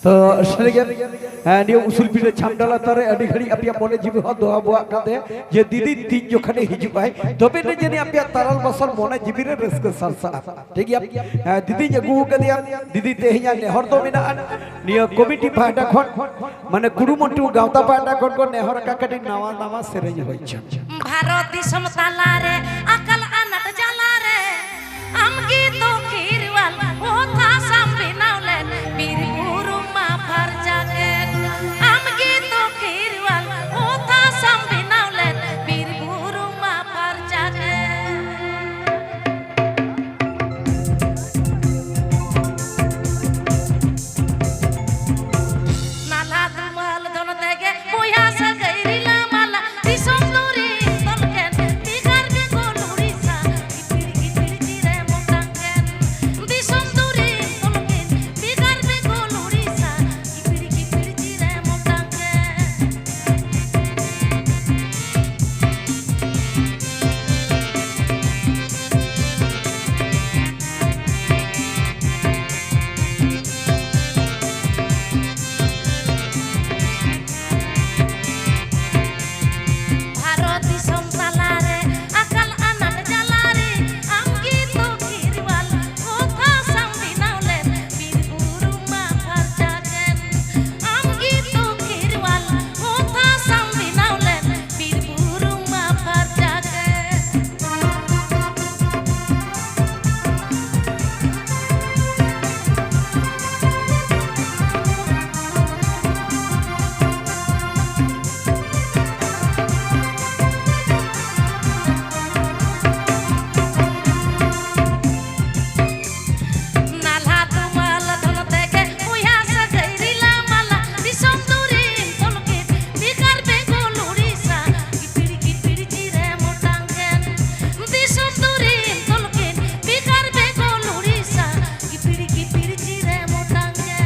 तो निये उसूल पीड़े छामडाला तारे अड़ी घड़ी अपिया मोने जीवी हो दोहा बुआ काते जे दीदी तीन जोखने हिजुक आय तबे ने जने अपिया तारल बसर मोने जीवी रे रस्क सरसा ठीक है दीदी जगू कदिया दीदी तेहिया नेहर दो मेना निये कमिटी पाहटा खन माने कुरुमंटू गावता पाहटा खन को नेहर का कटी नवा नवा सेरेज होय छ भारत दिसम ताला रे अकल अनट जाला रे आमगी तो खीरवाल ओ था सामने नावले बीर गुरु मा भर जागे आमगी तो खीरवाल ओ था सामने नावले बीर गुरु मा भर जागे नाला दुमल दोन तेगे बुया सा गईरीला माला दिसम दूरी तलकेन तिगार बे गोलुरी सा गिपिड़ चिरे मोटांगेन दिसम दूरी तलकेन तिगार बे गोलुरी सा गिपिड़ चिरे मोटांगेन भारत दिसम ताला रे अकल अनट जाला रे आमगी तो खीरवाल ओ था सामने नावले बीर गुरु मा भर जागेन आमगी तो खीरवाल ओ था सामने नावले बीर गुरु मा भर जागेन नाला दुमल धन तेगे बुया सा गईरीला माला दिसम दूरी तलकेन तिगार बे गोलुरी सा गिपिड़ चिरे मोटांगेन दिसम दूरी तलकेन तिगार बे गोलुरी सा गिपिड़ चिरे मोटांगेन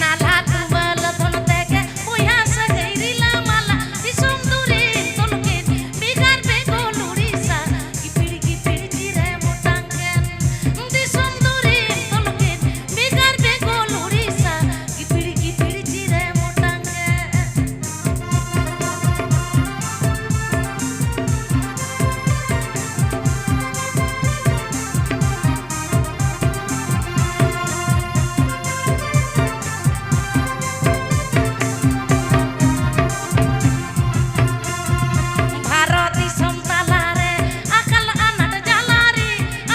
नाला दुमल धन तेगे बुया सा गईरीला माला दिसम दूरी तलकेन तिगार बे गोलुरी सा गिपिड़ चिरे मोटांगेन दिसम दूरी तलकेन तिगार बे गोलुरी सा गिपिड़ चिरे मोटांगेन भारत दिसम ताला रे अकल अनट जाला रे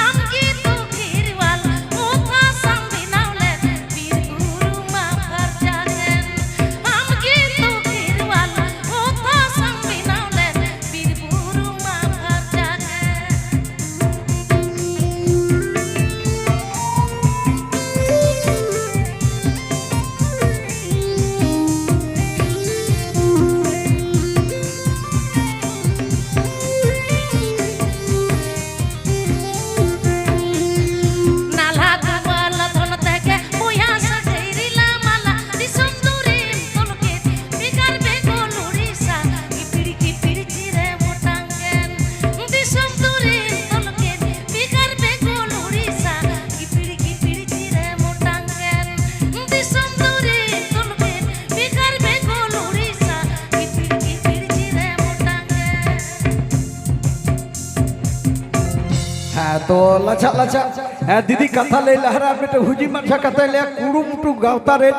आमगी तो खीरवाल ओ था सामने नावले बीर गुरु मा भर जागेन आमगी तो खीरवाल ओ था सामने नावले बीर गुरु मा भर जागेन नाला दुमल धन तेगे बुया सा गईरीला माला दिसम दूरी तलकेन तिगार बे गोलुरी सा गिपिड़ चिरे मोटांगेन दिसम दूरी तलकेन तिगार बे गोलुरी सा गिपिड़ चिरे मोटांगेन दिसम दूरी तलकेन तिगार बे गोलुरी सा गिपिड़ चिरे मोटांगेन हाँ तो लचा लचा दीदी कथा ले लहरा बेटे हुजी माछा कथा ले कुरुमुटु गावता रे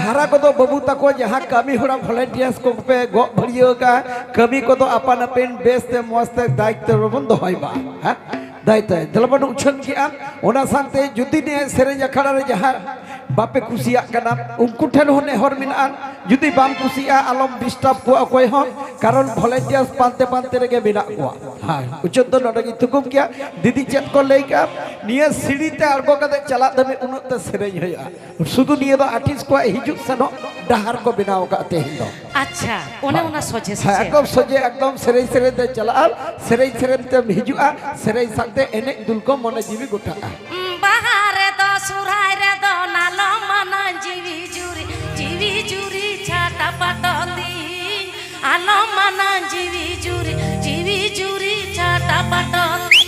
हरा को तो बबू तको जहाँ कमी होड़ा वॉलंटियर्स को पे गो भरियो का कमी को तो अपन अपन बेस्ते मस्ते दायित्व बन दोहाइबा हाँ दायित्व दलबन उछन किया ओना सांते जुदी ने सेरेंज अखाड़ा रे जहाँ बापे कुसिया कना उनको ठन होने हर मिनान जुदी बाम कुसिया आलम डिस्टर्ब को अकोय हम कारण वॉलंटियर्स पांते पांते रे के बिना को हाँ उछन तो नडगी तुकुम किया दीदी चेत को लेका निये सीढ़ी ते अड़गो कते चला दबे उन्नत ते सेरेंज होया सुदु निये दो आर्टिस्ट को हिजुक सनो डहार को बनाओ काते हिंदो अच्छा ओने ओना सोचे एकदम सोचे एकदम सेरेंज सेरेंज ते चला सेरेंज सेरेंज ते हिजुआ सेरेंज साथे एने दुल को मने जीवी गोटा बाहर दस chata patoti alo mana jiwi juri chata patoti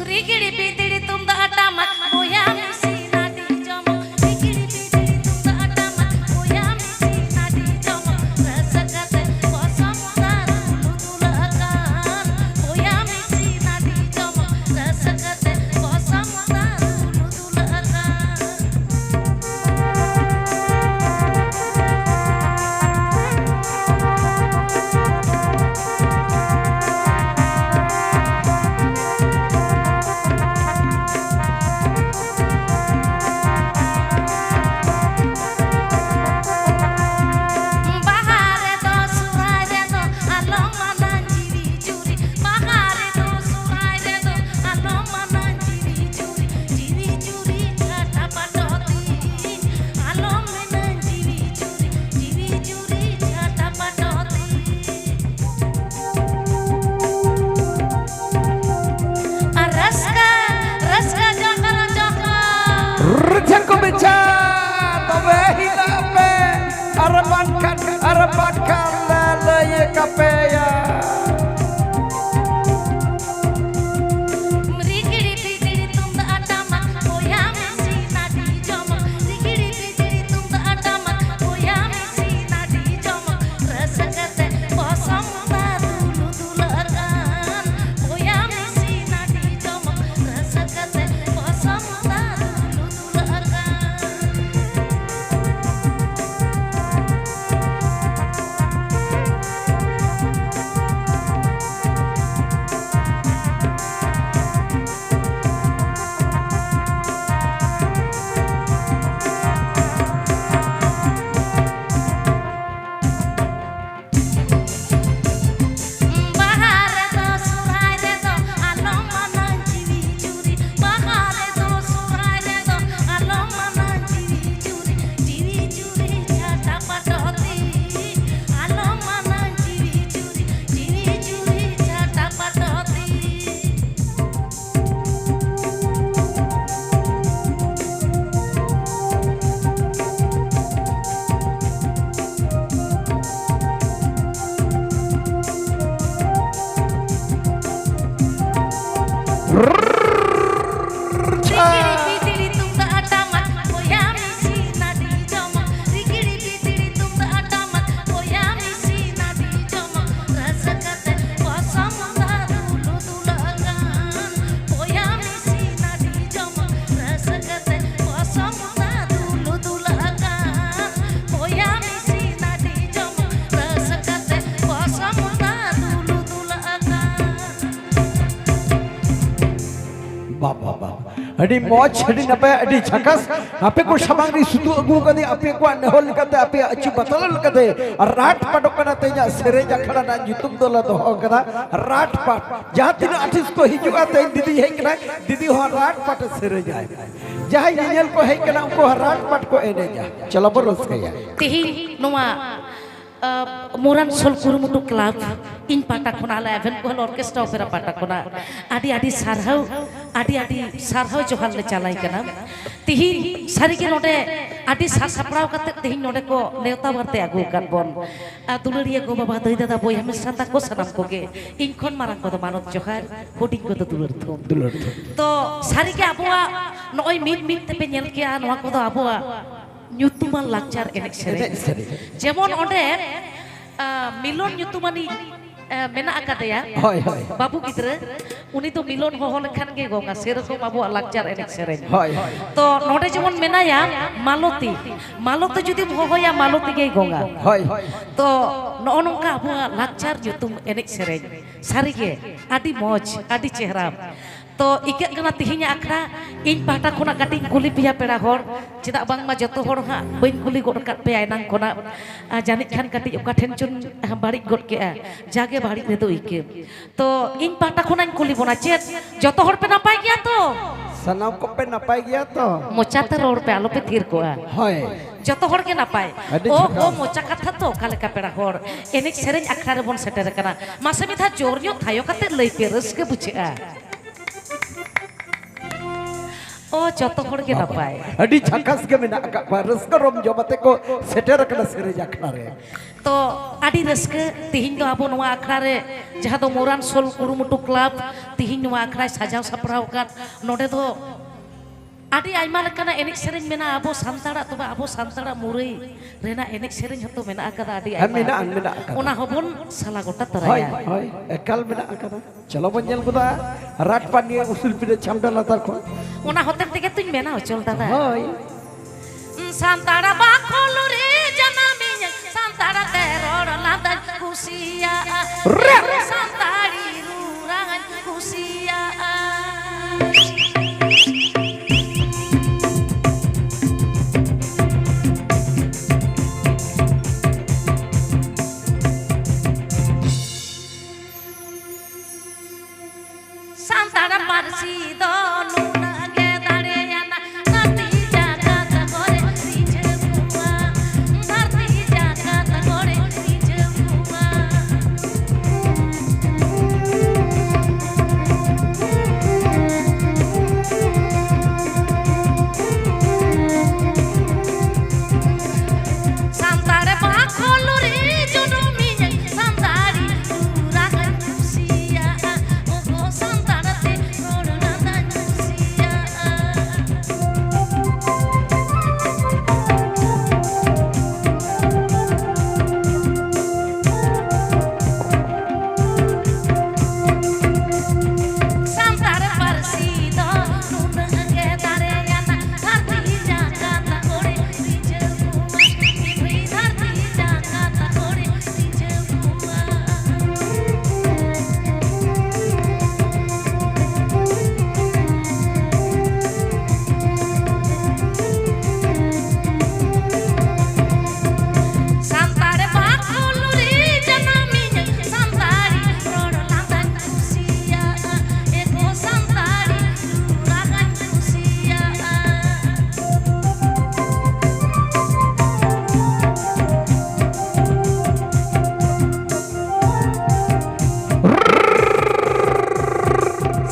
rigidi pitidi tumda atamat boya misi nadi jomo rigidi pitidi tumda atamat boya misi nadi jomo rasakate kosam daru tulakan boya misi nadi jomo rasakate kosam daru tulakan Rejako beca, tobe hilape, arabakan lalaye kapeya. rigidi pitidi tumda atamat boya misi nadi jomo rigidi pitidi tumda atamat boya misi nadi jomo rasakate kosam daru tulakan boya misi nadi jomo rasakate kosam daru tulakan bahare to suraire to alo mana jiwi juri bahare to suraire to alo mana jiwi juri chata patoti alo mana jiwi juri chata patoti rigidi pitidi tumda atamat boya misi nadi jomo rigidi pitidi tumda atamat boya misi nadi jomo rasakate kosam daru tulakan boya misi nadi jomo rasakate kosam daru tulakan boya misi nadi jomo rasakate kosam daru tulakan Baba, adi moj, adi nape, adi chakas. Ape ko samang ri sudu agu kade, ape ko nehol kade, ape aci batalal kade. Rat padokana tenya sereja khada na YouTube dola doho kada. Rat pat. Jahan tina artist ko hijuga tenya didi hai kana, didi ho rat pat sereja. Jahan nyel ko hai kana, unko rat pat ko eneja. Chalo boros kaya. Tihi noa Moran Sol Kurumutu Club in Patakona, Eventual Orchestra Opera Patakona, Adi Sarho Johal Chalaikana, Tihi Sariki Note, Adi Sasaprao, Tihi Noteko, Leota Varte Agu Carbon, Tuluria Goma, the boy Santa Cosanam Coge, in Conmaranco the Manot Johar, putting to the Tulur. To Sariki Abua, no I meet the Penyelkia, no Akoda Abua. Nyutuman lakcar enek sereng. Jemon onde milon nyutumani mena akade ya. Babu gidra uni to milon hoho lekhan ge gonga serokom abu lakcar enek sereng. To node jemon mena ya maloti. Maloti judi hoho ya maloti ge gonga. To no nongka abu lakcar nyutum enek sereng. Sarige adi moj, adi chehra. To ikat kena tihinya akra in pata kona kating kuli pihak pera hor cedak bang ma joto hor ha bain kuli god kat pe nang kona janit khan kating oka tencun barik god ke jage barik ne to ike to in pata kona kuli bona cet joto hor pe napai gya to sanam ko pe napai gya to mocha te ror pe alo pe thir ko joto hor ke napai o mocha katha to kale ka pera hor enek sereng akra re bon seter kana mase mitha jor nyo thayo kate lei pe res ke buche ओ जतो हर के नपाय अडी झकास के मेना का Ruska रोम जमते को सेटर कना सेरेज अखड़ा रे तो आदि रस्के तिहिन दो आबो नवा अखड़ा रे जहां दो मोरान सोल कुरुमुटु क्लब तिहिन नवा अखड़ा साजाव सापराव कान नोडे दो आदि आइमा लेकाना एनेक सेरेज मेना आबो सान्ताड़ा तबे आबो सान्ताड़ा मुरई रेना एनेक सेरेज हतो मेना आकादा आदि आइमा मेना ओना हबन साला गोटा होय तराया होय एकाल मेना आकादा चलो बन जल गुदा रात पानी उसूल पिरे छामडा लातार को ओना होते तेगे तुई मेना चल दादा होय सान्ताड़ा बाखोल रे जनामी सान्ताड़ा तेरोड़ लादा कुसिया सान्ताड़ी रूरान कुसिया Santara Parsido Nuna Gedariana Narti Jagata Gore Rijemua Narti Jagata Gore Rijemua Santara Bakholu Rijudu Minya Santari Uragan Kusia Ogo Santara Te Rodonadan Kusia Santara Parsido Nuna Gedariana Narti Jagata Gore Rijemua Narti Jagata Gore Rijemua Santare Bakholu Rijanaminya Santari Rodolandan Kusia Ego Santari Luragan Kusia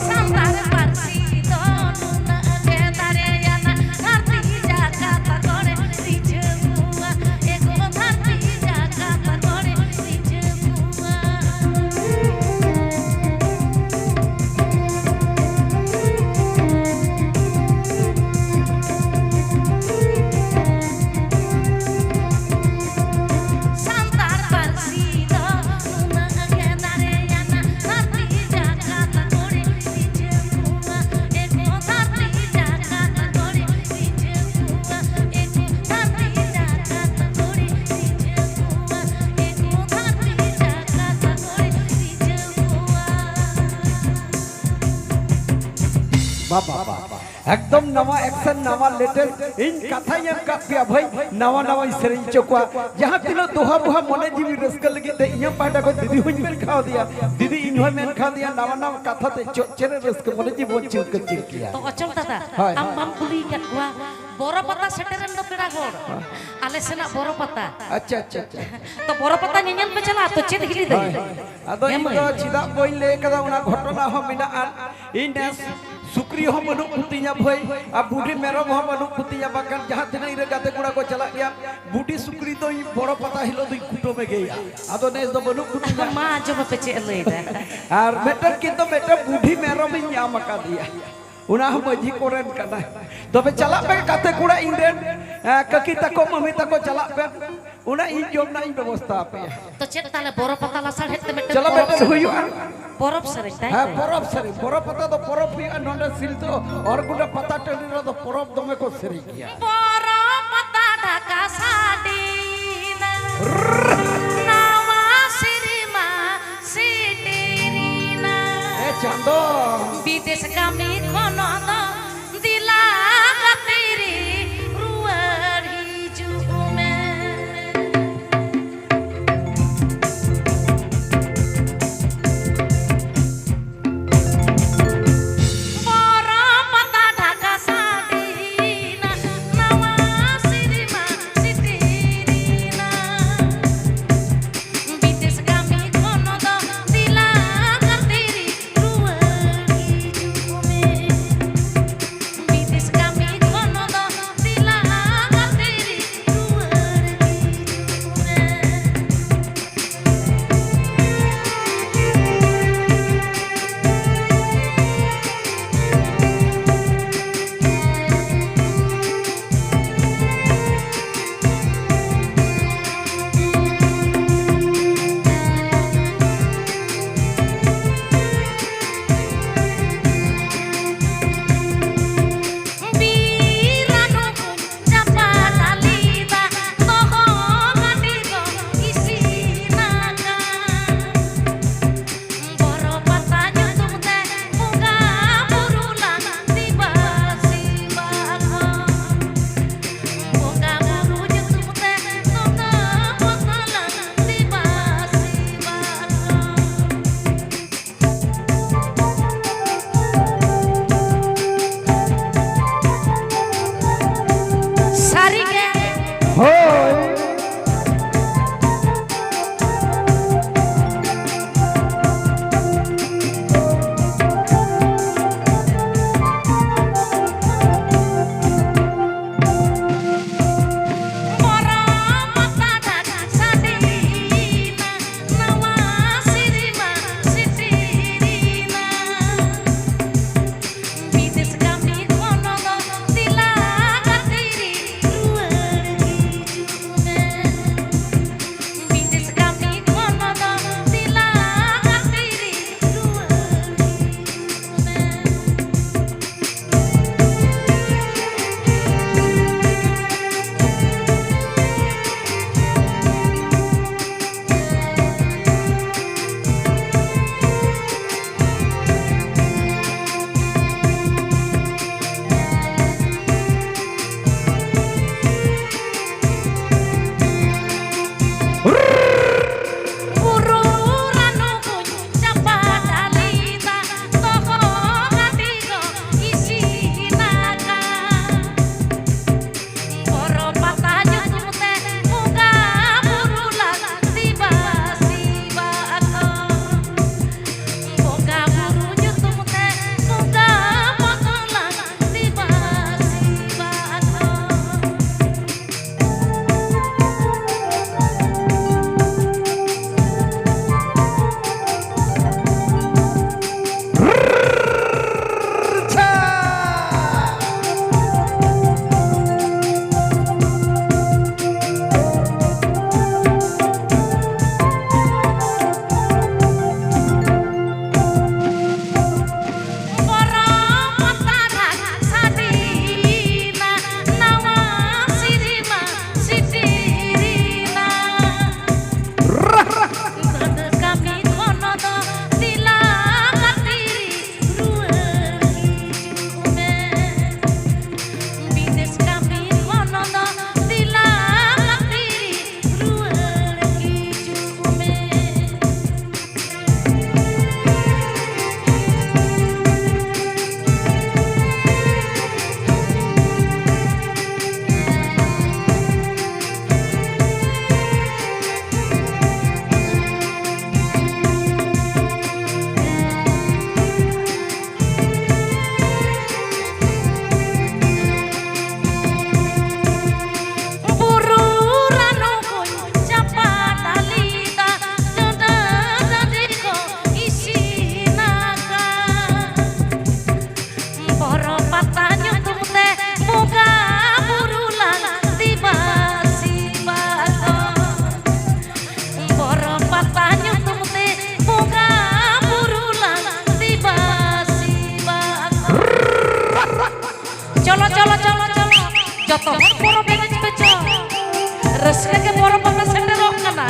Santare Parsido Nuna Gedariana Narti Jagata Gore Rijemua Ego Narti Jagata Gore Rijemua Santar Parsido Nuna Gedariana Narti Jagata Gore Rijemua Ego Narti Jagata Gore Rijemua Ego Narti Jagata Gore Rijemua Ego Narti Jagata Gore Rijemua बाबा एकदम नवा action नवा latest इन कथा ये का पिया भाई नवा नवा सेरेंज चोकवा जहां तिनो दोहा बुहा मने जीवी रस्क लगी ते इया पाटा को दीदी हुई मेन खा दिया दीदी इन होय मेन खा दिया नवा नवा कथा ते चेरे रस्क मने जीवन चिल के चिल किया तो अचल दादा हाय। am kuli kat gua boro pata seteran do pira gor ale sena boro pata अच्छा अच्छा अच्छा तो boro pata nyanyan pe chala to chet hili dai अदो इन तो चिदा बोल ले कदा उना घटना हो मिना इन सुक्री हो मनु कुतिया भई आ बूढ़ी मेरम हो मनु कुतिया बकन जहां तिना इरे गाते गुड़ा को चला गया बूढ़ी सुक्री तो बड़ो पता हिलो दई कुटो में गया अदो ने दो मनु कुतिया ma jo pe che le da और बेटर किंतु बेटा बूढ़ी मेरम ही न्याम का दिया उना हम मजी कोरन कना तबे चला पे काते कुड़ा इंडेन ककी तको मम्मी तको चला पे उना इन जोम ना इन व्यवस्था पे to chet tale boro pata la sar hette mete चलो बेटा हुई borop sare dai हाँ परब सरी परब पता तो परब ही नोंडे सिल तो और गुड़ा पता टली रो तो परब दमे को सरी किया boro pata dhaka sadina nawa sirima sidirina ए चांदो বিদেশ কামি খনদ দিলা গাতিরি রুয়ারি জুমে বড় পাতা ঢাকা সাদিনা নামা সিরিমা সিটি चलो चलो चलो चलो जतो परब एनेज पे चल रस्के के परब पे सेटेरok kana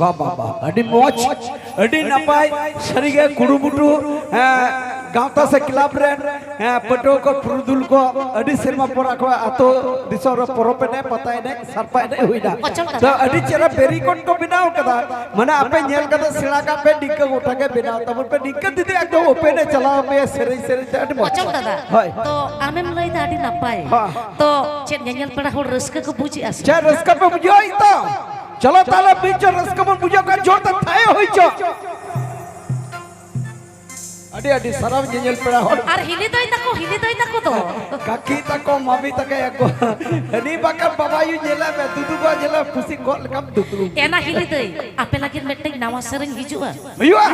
वाह वाह वाह अड़ी मौज अड़ी नपाय सरीगे कुड़ुमुटु गांवता से क्लब रे पटो को पुरुदुल को अड़ी सिरमा परा को आतो दिसोर परोपे ने पताय ने सरपा ने हुइना तो अड़ी चेरा बेरीकोट को बिनाव कदा माने आपे नेल कदा सिला का पे डिक्क उठा के बिनाव तब पे डिक्क दीदी एकदम ओपे ने चलाओ पे सेरे सेरे अड़ी मौज तो आमेम लई दा अड़ी नपाय तो चेत नेल पड़ा हो रस्का को बुझी आस चे रस्का पे बुझोई तो चलो ताले बीच रस्का मन बुझो का जोर त थाय होई छ अड़ी अड़ी सरव जेल पड़ा हो आर हिली दोई तको तो काकी तको मामी तके एको हनी बाकर बाबायु जेला में दुदु को जेला खुशी को कम दुदु एना हिली दोई आपे लगी मेटे नवा सरन हिजुआ हुआ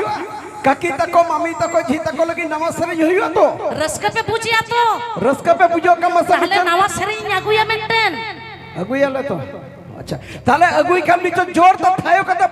काकी तको मामी तको जी तको लगी नवा सरन हुआ तो रस्का पे बुझिया तो रस्का पे बुझो का मसा ताले नवा सरन अगुया मेंटेन अगुया ले तो अच्छा ताले अगुई का बीच जोर त थायो कदा